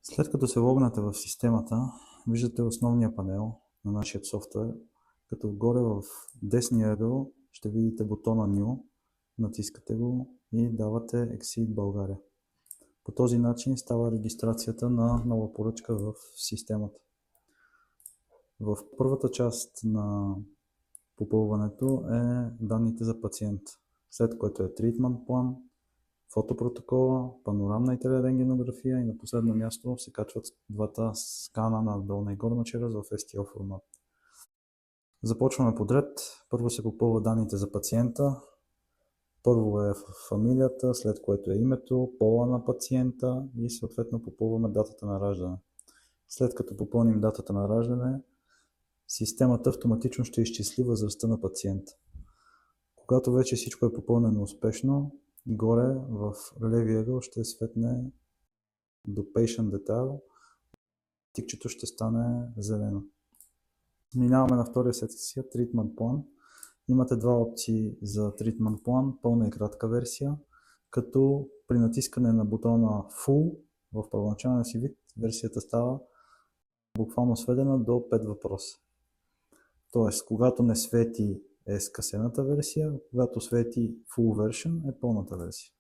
След като се логнете в системата, виждате основния панел на нашия софтуер, като горе в десния ъгъл ще видите бутона New, натискате го и давате Exceed България. По този начин става регистрацията на нова поръчка в системата. В първата част на попълването е данните за пациент, след което е Treatment план, фотопротокола, панорамна и телерентгенография и на последно място се качват двата скана на долна и горна челюст в STL формат. Започваме подред. Първо се попълва данните за пациента. Първо е фамилията, след което е името, пола на пациента и съответно попълваме датата на раждане. След като попълним датата на раждане, системата автоматично ще изчисли възрастта на пациента. Когато вече всичко е попълнено успешно, горе в левия ъгъл ще светне до Patient Detail, тикчето ще стане зелено. Минаваме на втория секция, Treatment план. Имате два опции за Treatment план, пълна и кратка версия, като при натискане на бутона Full в първоначалния си вид, версията става буквално сведена до 5 въпроса. Тоест, когато не свети е скъсената версия, когато свети Full Version е пълната версия.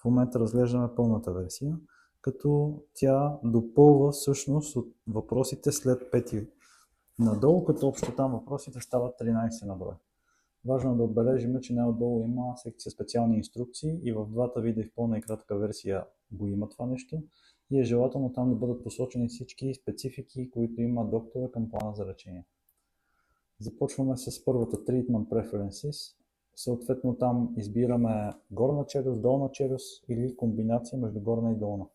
В момента разглеждаме пълната версия, като тя допълва всъщност от въпросите след 5 надолу, като общо там въпросите стават 13 на брой. Важно е да отбележим, че най-отдолу има секция специални инструкции и в двата вида и в пълна и кратка версия го има това нещо и е желателно там да бъдат посочени всички специфики, които има доктора към плана за лечение. Започваме с първата Treatment Preferences. Съответно там избираме горна челюст, долна челюст или комбинация между горна и долна.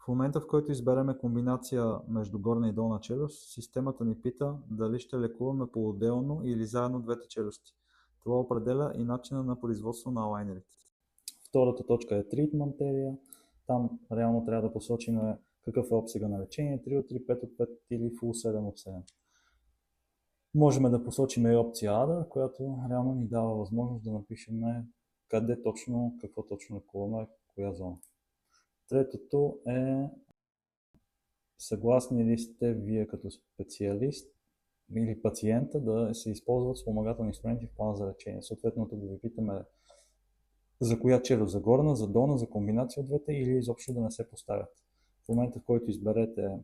В момента, в който избереме комбинация между горна и долна челюст, системата ни пита дали ще лекуваме по-отделно или заедно двете челюсти. Това определя и начина на производство на алайнерите. Втората точка е Treatment Area. Там реално трябва да посочим какъв е обсега на лечение, 3 от 3, 5 от 5 или Full 7 от 7. Можем да посочим и опция Other, която реално ни дава възможност да напишем къде точно, какво точно лекуваме, коя зона. Третото е съгласни ли сте вие като специалист или пациента да се използват спомагателни инструменти в плана за лечение. Съответно, тук да ви питаме за коя челюст, за горна, за долна, за комбинация от двете или изобщо да не се поставят. В момента, в който изберете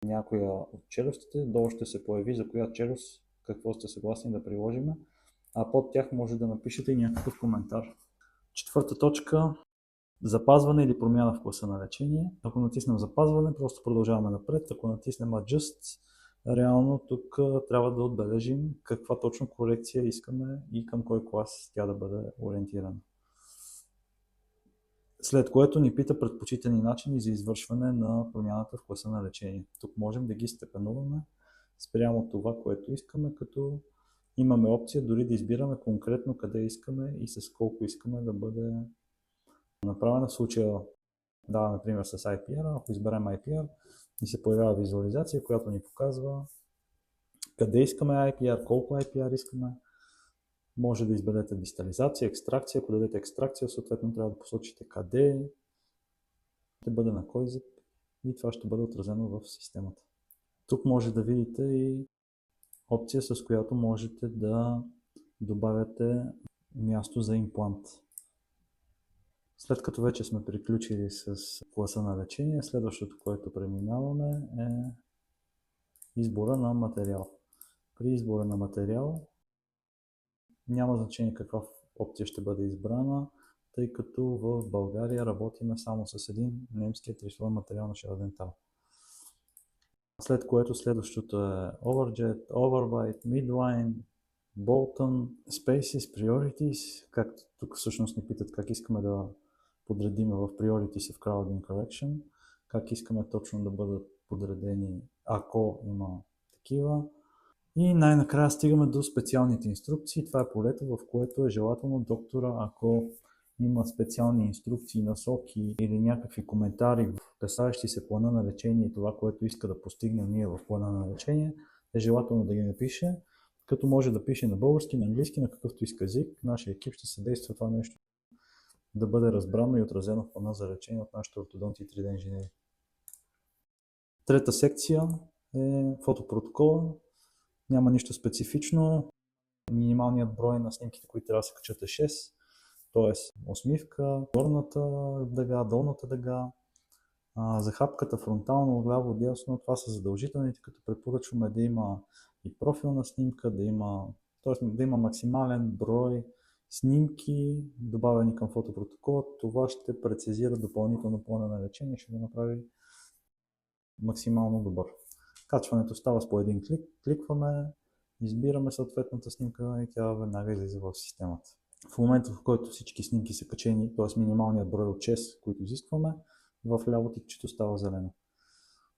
някоя от челюстите, долу ще се появи за коя челюст какво сте съгласни да приложим, а под тях може да напишете и някакъв коментар. Четвърта точка. Запазване или промяна в класа на лечение. Ако натиснем запазване, просто продължаваме напред. Ако натиснем Adjust, реално тук трябва да отбележим каква точно корекция искаме и към кой клас тя да бъде ориентирана. След което ни пита предпочитани начини за извършване на промяната в класа на лечение. Тук можем да ги степенуваме спрямо това, което искаме, като имаме опция дори да избираме конкретно къде искаме и с колко искаме да бъде направена. В случая, да, например с IPR, ако изберем IPR, ни се появява визуализация, която ни показва къде искаме IPR, колко IPR искаме. Може да изберете дистализация, екстракция. Ако дадете екстракция, съответно трябва да посочите къде ще бъде на кой зъб и това ще бъде отразено в системата. Тук може да видите и опция, с която можете да добавяте място за имплант. След като вече сме приключили с класа на лечение, следващото, което преминаваме е избора на материал. При избора на материал няма значение каква опция ще бъде избрана, тъй като в България работиме само с един немски трислоен материал на Шардентал. След което следващото е Overjet, Overbite, Midline, Bolton, Spaces, Priorities, както тук всъщност ни питат как искаме да подредим в Priorities в Crowding Correction, как искаме точно да бъдат подредени, ако има такива. И най-накрая стигаме до специалните инструкции. Това е полето, в което е желателно доктора, ако има специални инструкции, насоки или някакви коментари, касаещи се плана на лечение и това, което иска да постигнем ние в плана на лечение, е желателно да ги напише, като може да пише на български, на английски, на какъвто иска език. Нашия екип ще съдейства това нещо да бъде разбрано и отразено в плана за лечение от нашите ортодонти и 3D инженери. Трета секция е фотопротокола. Няма нищо специфично. Минималният брой на снимките, които трябва да се качат е 6, т.е. усмивка, горната дъга, долната дъга. За хапката фронтално, ляво, дясно, това са задължителните, като препоръчваме да има и профилна снимка, да има максимален брой снимки, добавени към фотопротокола. Това ще прецизира допълнително плана на лечение, ще го направи максимално добър. Качването става с по един клик, кликваме, избираме съответната снимка и тя веднага излиза в системата. В момента, в който всички снимки са качени, т.е. минималният брой от 6, които изискваме, в ляво тикчето става зелено.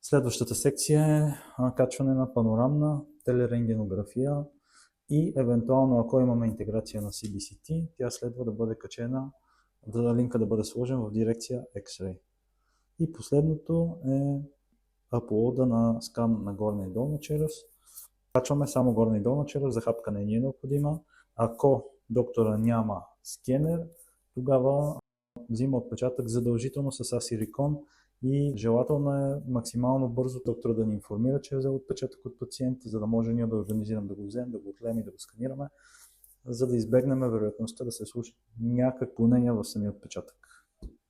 Следващата секция е качване на панорамна телерентгенография и евентуално, ако имаме интеграция на CBCT, тя следва да бъде качена, линка да бъде сложен в дирекция X-Ray. И последното е аплода на скан на горна и долна челюст. Качваме само горна и долна челюст, за хапка не ни е необходима. Ако доктора няма скенер, тогава взима отпечатък задължително с асирикон и желателно е максимално бързо доктора да ни информира, че е взел отпечатък от пациента, за да може ние да организираме да го вземем, да го отлеем и да го сканираме, за да избегнем вероятността да се случи някакво отклонение в самия отпечатък.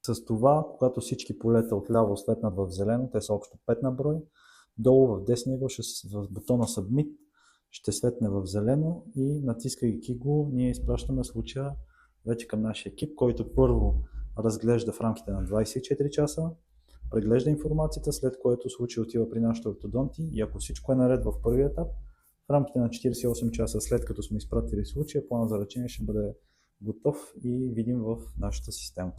С това, когато всички полета отляво светнат в зелено, те са общо 5 на брой, долу в десния ъгъл в бутона Submit ще светне в зелено и натискайки го, ние изпращаме случая вече към нашия екип, който първо разглежда в рамките на 24 часа, преглежда информацията, след което случай отива при нашите ортодонти и ако всичко е наред в първия етап, в рамките на 48 часа след като сме изпратили случая, планът за лечение ще бъде готов и видим в нашата система.